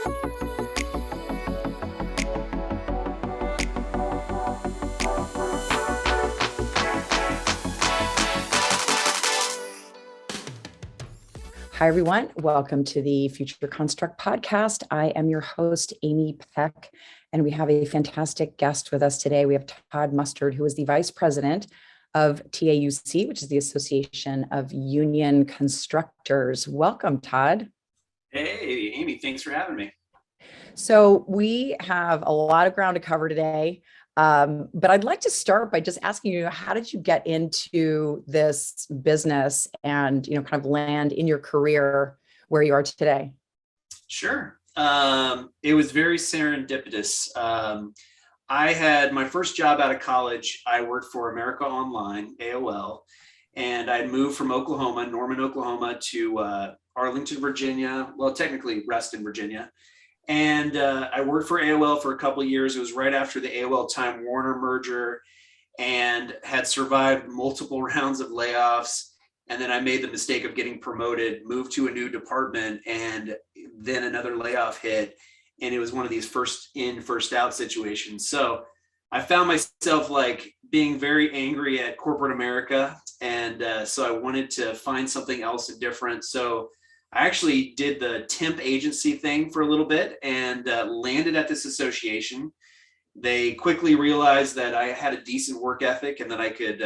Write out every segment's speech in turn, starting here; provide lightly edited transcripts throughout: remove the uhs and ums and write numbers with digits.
Hi, everyone. Welcome to the Future Construct podcast. I am your host, Amy Peck, and we have a fantastic guest with us today. We have Todd Mustard, who is the Vice President of TAUC, which is the Association of Union Constructors. Welcome, Todd. Hey, Amy, thanks for having me. So we have a lot of ground to cover today. But I'd like to start by just asking you, how did you get into this business and, kind of land in your career where you are today? Sure. It was very serendipitous. I had my first job out of college. I worked for America Online, AOL, and I moved from Oklahoma, Norman, Oklahoma, to Arlington, Virginia. Well, technically Reston, Virginia. And I worked for AOL for a couple of years. It was right after the AOL Time Warner merger, and had survived multiple rounds of layoffs. And then I made the mistake of getting promoted, moved to a new department, and then another layoff hit. And it was one of these first in, first out situations. So I found myself like being very angry at corporate America. And so I wanted to find something else and different. So I actually did the temp agency thing for a little bit and landed at this association. They quickly realized that I had a decent work ethic and that I could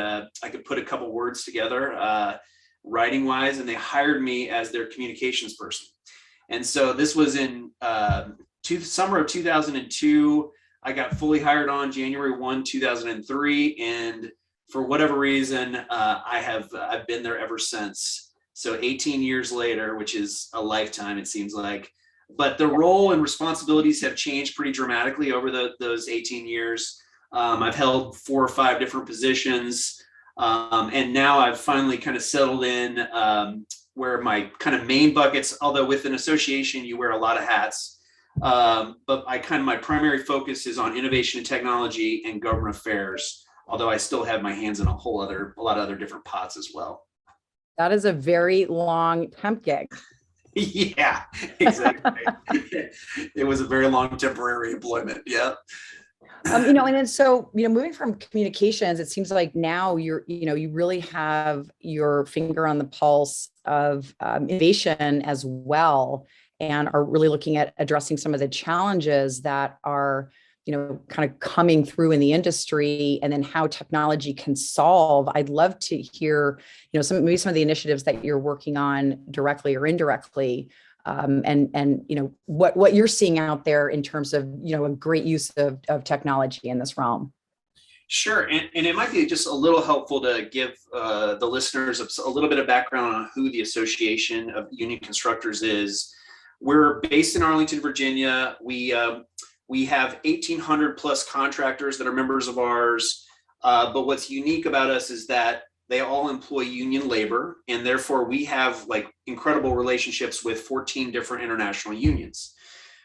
put a couple words together writing wise, and they hired me as their communications person. And so this was in summer of 2002. I got fully hired on January 1, 2003, and for whatever reason, I've been there ever since. So 18 years later, which is a lifetime, it seems like. But the role and responsibilities have changed pretty dramatically over those 18 years. I've held 4 or 5 different positions. And now I've finally kind of settled in where my kind of main buckets, although with an association, you wear a lot of hats. But my primary focus is on innovation and technology and government affairs, although I still have my hands in a lot of other different pots as well. That is a very long temp gig. Yeah, exactly. It was a very long temporary employment. Yeah. And then so, moving from communications, it seems like now you really have your finger on the pulse of innovation as well, and are really looking at addressing some of the challenges that are kind of coming through in the industry, and then how technology can solve. I'd love to hear, some of the initiatives that you're working on directly or indirectly, and what you're seeing out there in terms of, a great use of technology in this realm. Sure. And it might be just a little helpful to give the listeners a little bit of background on who the Association of Union Constructors is. We're based in Arlington, Virginia. We have 1,800 plus contractors that are members of ours. But what's unique about us is that they all employ union labor, and therefore we have like incredible relationships with 14 different international unions.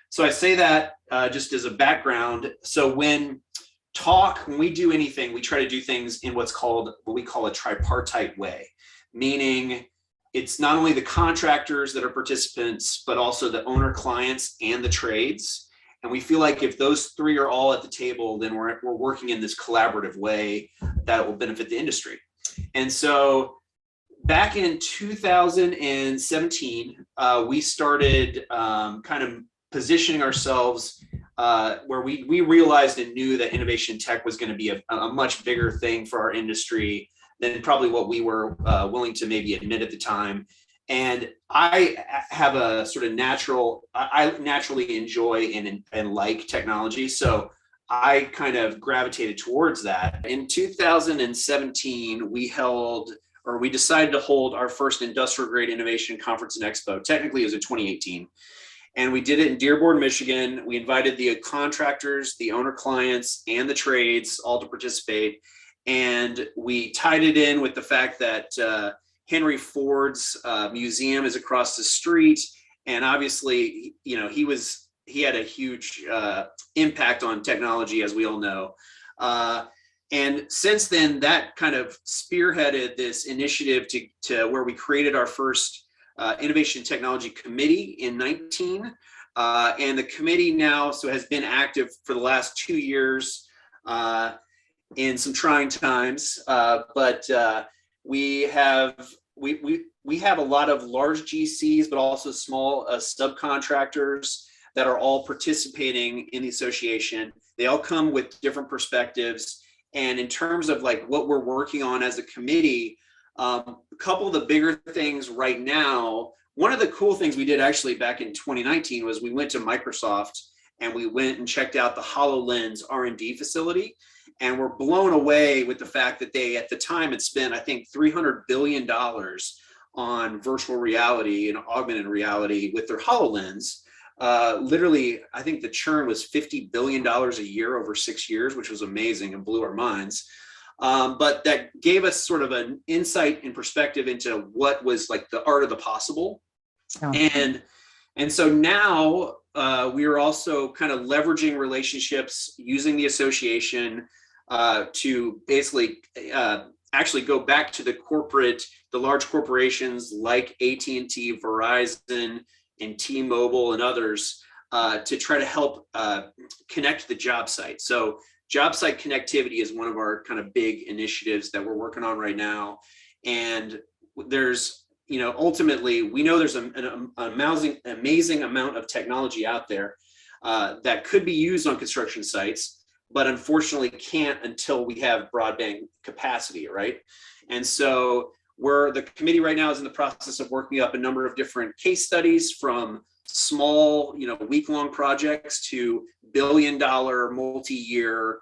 So I say that just as a background. So when we do anything, we try to do things in what we call a tripartite way, meaning it's not only the contractors that are participants, but also the owner clients and the trades. And we feel like if those 3 are all at the table, then we're working in this collaborative way that will benefit the industry. And so back in 2017, we started kind of positioning ourselves where we realized and knew that innovation tech was going to be a much bigger thing for our industry than probably what we were willing to maybe admit at the time. And I have a sort of I naturally enjoy and like technology. So I kind of gravitated towards that. In 2017, we decided to hold our first industrial grade innovation conference and expo. Technically, it was in 2018. And we did it in Dearborn, Michigan. We invited the contractors, the owner clients, and the trades all to participate. And we tied it in with the fact that Henry Ford's museum is across the street, and obviously, he had a huge impact on technology, as we all know. And since then, that kind of spearheaded this initiative to where we created our first innovation technology committee in 19. And the committee now has been active for the last 2 years in some trying times, but we have a lot of large GCs, but also small subcontractors that are all participating in the association. They all come with different perspectives. And in terms of like what we're working on as a committee, a couple of the bigger things right now, one of the cool things we did actually back in 2019 was we went to Microsoft and we went and checked out the HoloLens R&D facility. And we're blown away with the fact that they, at the time, had spent, I think, $300 billion on virtual reality and augmented reality with their HoloLens. Literally, I think the churn was $50 billion a year over 6 years, which was amazing and blew our minds. But that gave us sort of an insight and perspective into what was like the art of the possible. Oh. And so now we are also kind of leveraging relationships using the association to basically actually go back to the large corporations like AT&T, Verizon, and T-Mobile and others to try to help connect the job site. So job site connectivity is one of our kind of big initiatives that we're working on right now. And there's, ultimately, we know there's an amazing amount of technology out there that could be used on construction sites, but unfortunately can't until we have broadband capacity, right? And so the committee right now is in the process of working up a number of different case studies, from small, week-long projects to billion-dollar, multi-year,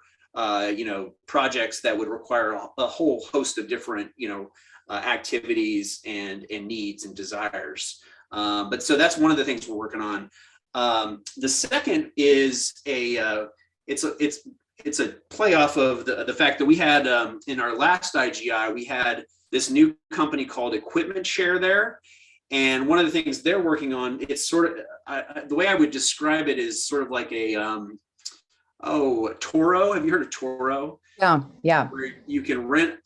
projects that would require a whole host of different, activities and needs and desires. But so that's one of the things we're working on. The second is it's a play off of the fact that we had in our last IGI, we had this new company called Equipment Share there. And one of the things they're working on, it's sort of, the way I would describe it is sort of like a, Toro. Have you heard of Toro? Yeah. Where you can rent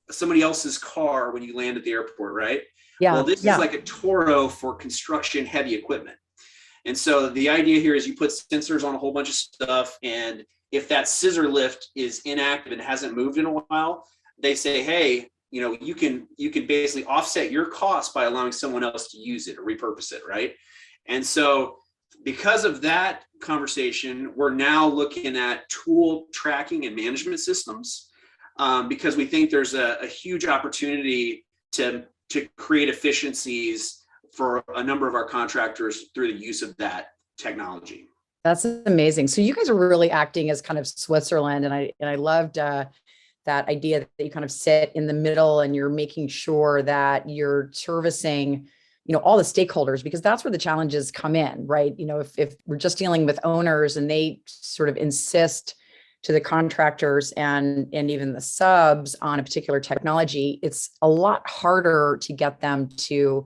somebody else's car when you land at the airport, right? Yeah. Well, this is like a Toro for construction heavy equipment. And so the idea here is you put sensors on a whole bunch of stuff, and if that scissor lift is inactive and hasn't moved in a while, they say, hey, you can basically offset your cost by allowing someone else to use it or repurpose it, right? And so because of that conversation, we're now looking at tool tracking and management systems, because we think there's a huge opportunity to create efficiencies for a number of our contractors through the use of that technology. That's amazing. So you guys are really acting as kind of Switzerland, and I loved that idea that you kind of sit in the middle and you're making sure that you're servicing, all the stakeholders, because that's where the challenges come in, right? If we're just dealing with owners and they sort of insist to the contractors and even the subs on a particular technology, it's a lot harder to get them to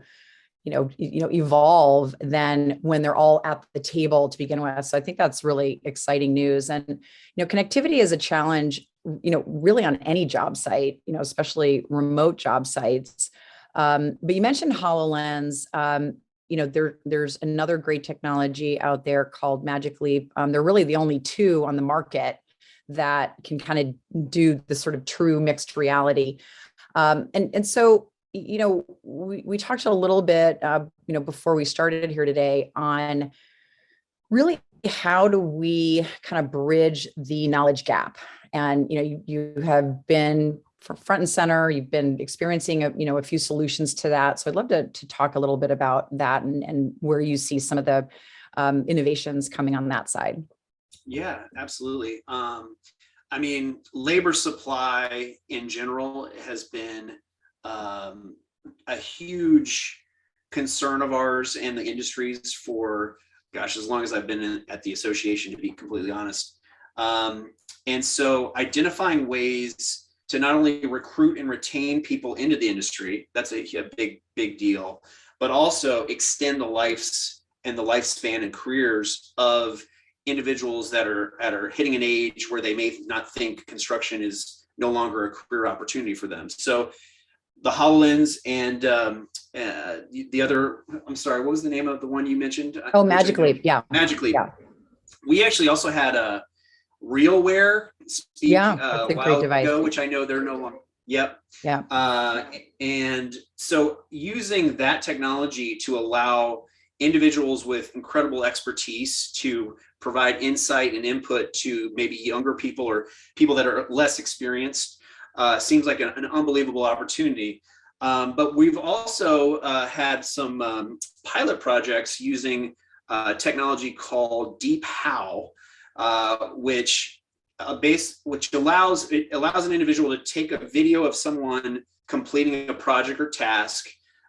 evolve than when they're all at the table to begin with. So I think that's really exciting news. And, connectivity is a challenge, really on any job site, especially remote job sites. But you mentioned HoloLens. There's another great technology out there called Magic Leap. They're really the only two on the market that can kind of do the sort of true mixed reality. And so, we talked a little bit, before we started here today on really how do we kind of bridge the knowledge gap. And, you have been front and center, you've been experiencing, a few solutions to that. So I'd love to talk a little bit about that and where you see some of the innovations coming on that side. Yeah, absolutely. Labor supply in general has been a huge concern of ours and the industries for, as long as I've been at the association, to be completely honest. And so identifying ways to not only recruit and retain people into the industry, that's a big deal, but also extend the lives and the lifespan and careers of individuals that are hitting an age where they may not think construction is no longer a career opportunity for them. So the HoloLens and the other, I'm sorry, what was the name of the one you mentioned? Oh, Magic Leap. Yeah. Magic Leap. Yeah. We actually also had a RealWear speak That's a a great while device. ago, which I know they're no longer. Yep. Yeah. And so using that technology to allow individuals with incredible expertise to provide insight and input to maybe younger people or people that are less experienced seems like an unbelievable opportunity. But we've also had some pilot projects using technology called Deep How, which allows an individual to take a video of someone completing a project or task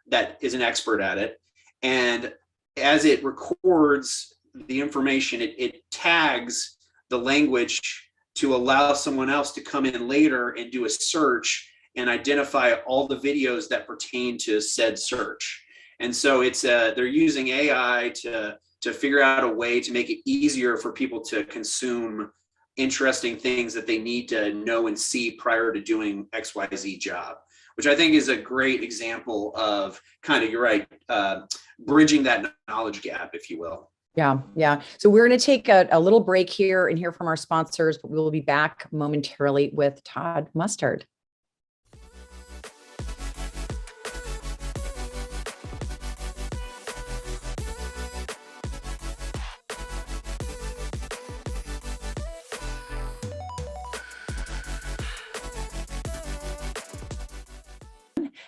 that is an expert at it, and as it records the information, it tags the language to allow someone else to come in later and do a search and identify all the videos that pertain to said search. And so it's they're using AI to figure out a way to make it easier for people to consume interesting things that they need to know and see prior to doing XYZ job, which I think is a great example of kind of, you're right, bridging that knowledge gap, if you will. Yeah. Yeah. So we're going to take a little break here and hear from our sponsors, but we will be back momentarily with Todd Mustard.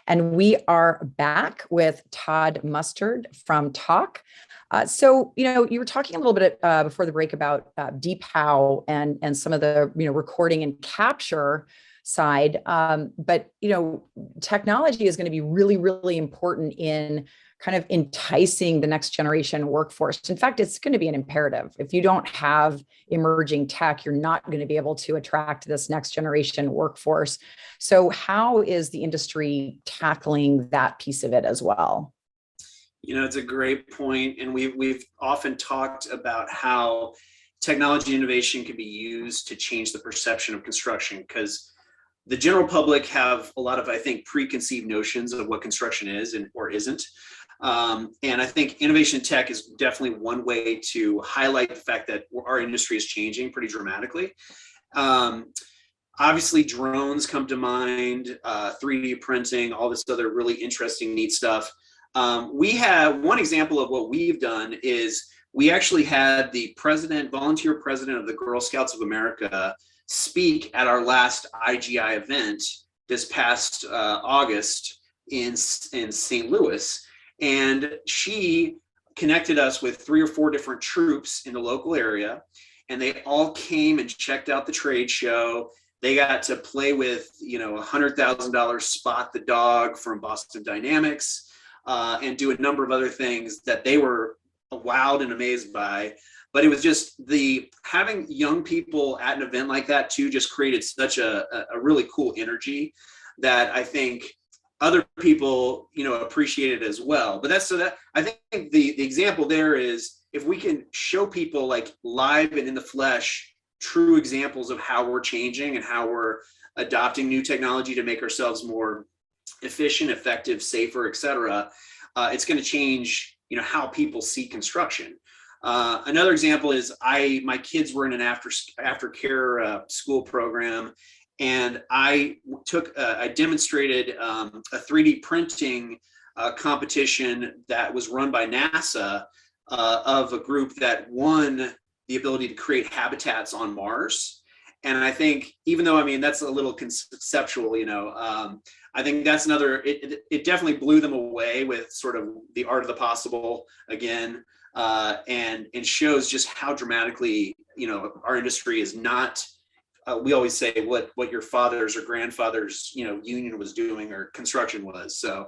And we are back with Todd Mustard from TAUC. So, you were talking a little bit before the break about Deep How and some of the, recording and capture side. But, technology is going to be really, really important in kind of enticing the next generation workforce. In fact, it's going to be an imperative. If you don't have emerging tech, you're not going to be able to attract this next generation workforce. So how is the industry tackling that piece of it as well? It's a great point. And we've often talked about how technology innovation can be used to change the perception of construction, because the general public have a lot of, I think, preconceived notions of what construction is or isn't. And I think innovation tech is definitely one way to highlight the fact that our industry is changing pretty dramatically. Obviously, drones come to mind, 3D printing, all this other really interesting, neat stuff. We have one example of what we've done is we actually had the volunteer president of the Girl Scouts of America speak at our last IGI event this past August in St. Louis. And she connected us with 3 or 4 different troops in the local area, and they all came and checked out the trade show. They got to play with, $100,000 Spot the Dog from Boston Dynamics, and do a number of other things that they were wowed and amazed by. But it was just having young people at an event like that too, just created such a really cool energy that I think other people, appreciate it as well. But I think the example there is, if we can show people like live and in the flesh, true examples of how we're changing and how we're adopting new technology to make ourselves more efficient, effective, safer, et cetera, it's going to change, how people see construction. Another example is my kids were in an aftercare school program, and I demonstrated a 3D printing competition that was run by NASA of a group that won the ability to create habitats on Mars. And I think, even though, that's a little conceptual, I think that's it definitely blew them away with sort of the art of the possible again, and shows just how dramatically, our industry is not, we always say what your father's or grandfather's, union was doing or construction was. So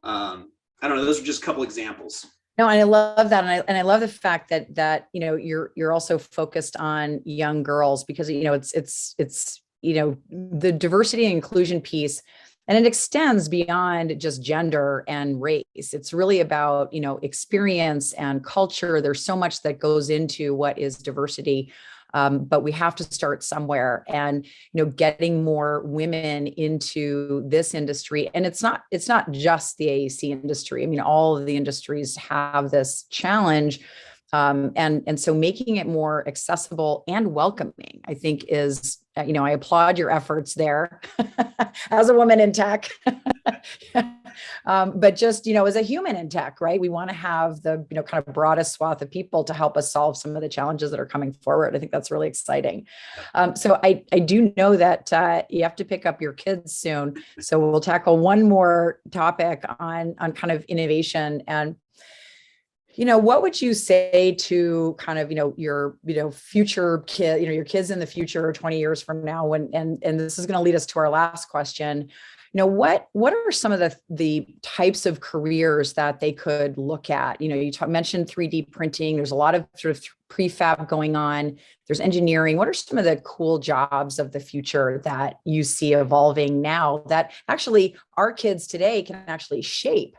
I don't know, those are just a couple examples. No, and I love that. And I love the fact that, you're also focused on young girls, because, it's the diversity and inclusion piece, and it extends beyond just gender and race. It's really about, experience and culture. There's so much that goes into what is diversity. But we have to start somewhere, and getting more women into this industry. And it's not just the AEC industry. I mean, all of the industries have this challenge. And so making it more accessible and welcoming, I think is, I applaud your efforts there as a woman in tech. But just, as a human in tech, right? We want to have the, kind of broadest swath of people to help us solve some of the challenges that are coming forward. I think that's really exciting. So I do know that you have to pick up your kids soon. So we'll tackle one more topic on kind of innovation. And what would you say to kind of, your, future kid, your kids in the future, 20 years from now, and this is going to lead us to our last question. What are some of the types of careers that they could look at? You mentioned 3D printing. There's a lot of sort of prefab going on. There's engineering. What are some of the cool jobs of the future that you see evolving now that actually our kids today can actually shape?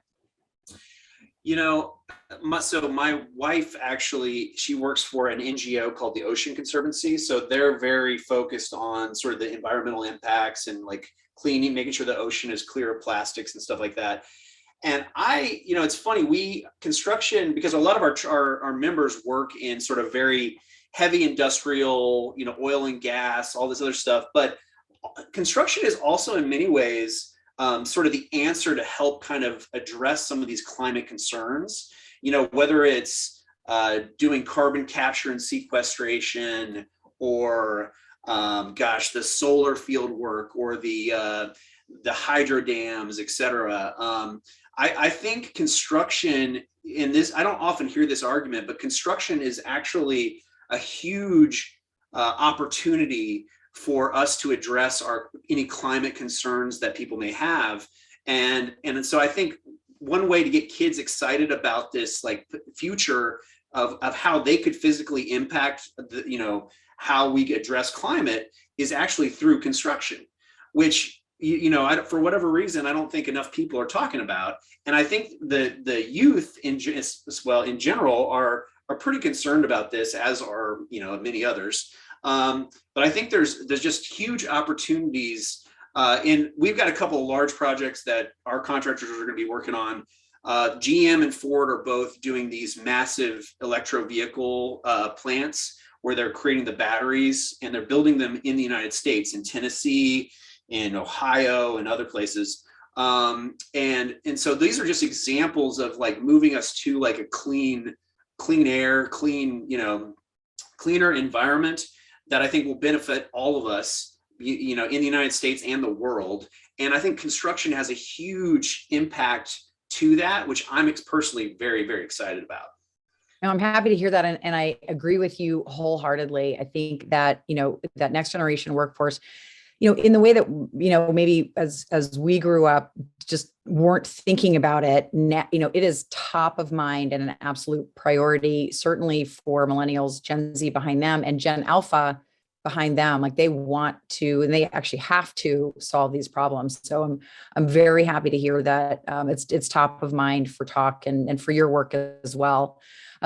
So my wife actually, she works for an NGO called the Ocean Conservancy. So they're very focused on sort of the environmental impacts and like cleaning, making sure the ocean is clear of plastics and stuff like that. And it's funny, construction, because a lot of our members work in sort of very heavy industrial, oil and gas, all this other stuff. But construction is also in many ways sort of the answer to help kind of address some of these climate concerns, whether it's doing carbon capture and sequestration, or the solar field work, or the hydro dams, et cetera. I think construction in this, I don't often hear this argument, but construction is actually a huge opportunity for us to address any climate concerns that people may have. And so I think one way to get kids excited about this, like future of how they could physically impact how we address climate, is actually through construction, which, for whatever reason, I don't think enough people are talking about. And I think the youth in general are pretty concerned about this, as are, many others. But I think there's just huge opportunities. And we've got a couple of large projects that our contractors are going to be working on. GM and Ford are both doing these massive electro vehicle plants where they're creating the batteries, and they're building them in the United States, in Tennessee, in Ohio, and other places. And so these are just examples of like moving us to like a clean air, cleaner environment that I think will benefit all of us, in the United States and the world. And I think construction has a huge impact to that, which I'm personally very, very excited about. No, I'm happy to hear that. And I agree with you wholeheartedly. I think that, that next generation workforce, in the way that, maybe as we grew up, just weren't thinking about it. It is top of mind and an absolute priority, certainly for millennials, Gen Z behind them, and Gen Alpha behind them. Like, they want to, and they actually have to solve these problems. So I'm very happy to hear that it's top of mind for TAUC and for your work as well.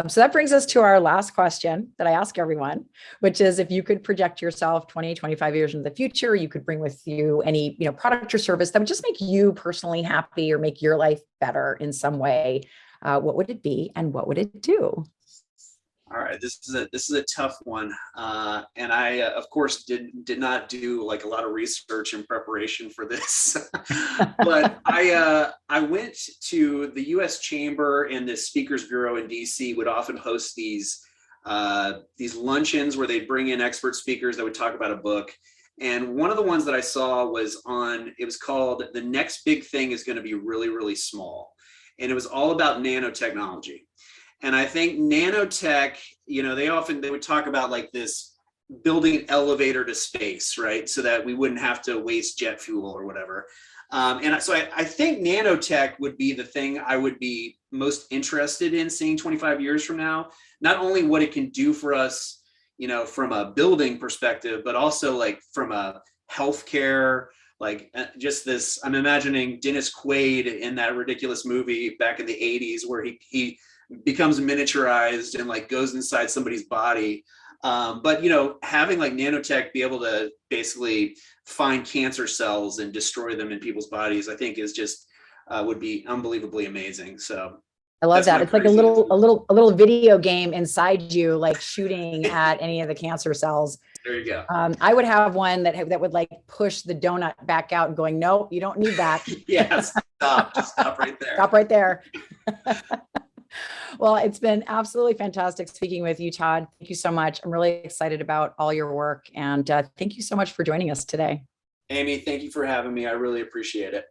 So that brings us to our last question that I ask everyone, which is, if you could project yourself 20, 25 years into the future, you could bring with you any, product or service that would just make you personally happy or make your life better in some way. What would it be, and what would it do? All right, this is a tough one, and I of course did not do like a lot of research in preparation for this, but I went to the U.S. Chamber, and the Speakers Bureau in D.C. would often host these luncheons where they'd bring in expert speakers that would talk about a book. And one of the ones that I saw was it was called "The Next Big Thing is Going to Be Really, Really Small," and it was all about nanotechnology. And I think nanotech, they would talk about like this, building an elevator to space, right? So that we wouldn't have to waste jet fuel or whatever. And so I think nanotech would be the thing I would be most interested in seeing 25 years from now. Not only what it can do for us, from a building perspective, but also like from a healthcare, like just this, I'm imagining Dennis Quaid in that ridiculous movie back in the 80s where he becomes miniaturized and like goes inside somebody's body. But having like nanotech be able to basically find cancer cells and destroy them in people's bodies, I think is just would be unbelievably amazing. So I love that's that. my It's like crazy answer. a little video game inside you, like shooting at any of the cancer cells. There you go. I would have one that would like push the donut back out and going, no, you don't need that. Yeah, stop. Just stop right there. Stop right there. Well, it's been absolutely fantastic speaking with you, Todd. Thank you so much. I'm really excited about all your work. And thank you so much for joining us today. Amy, thank you for having me. I really appreciate it.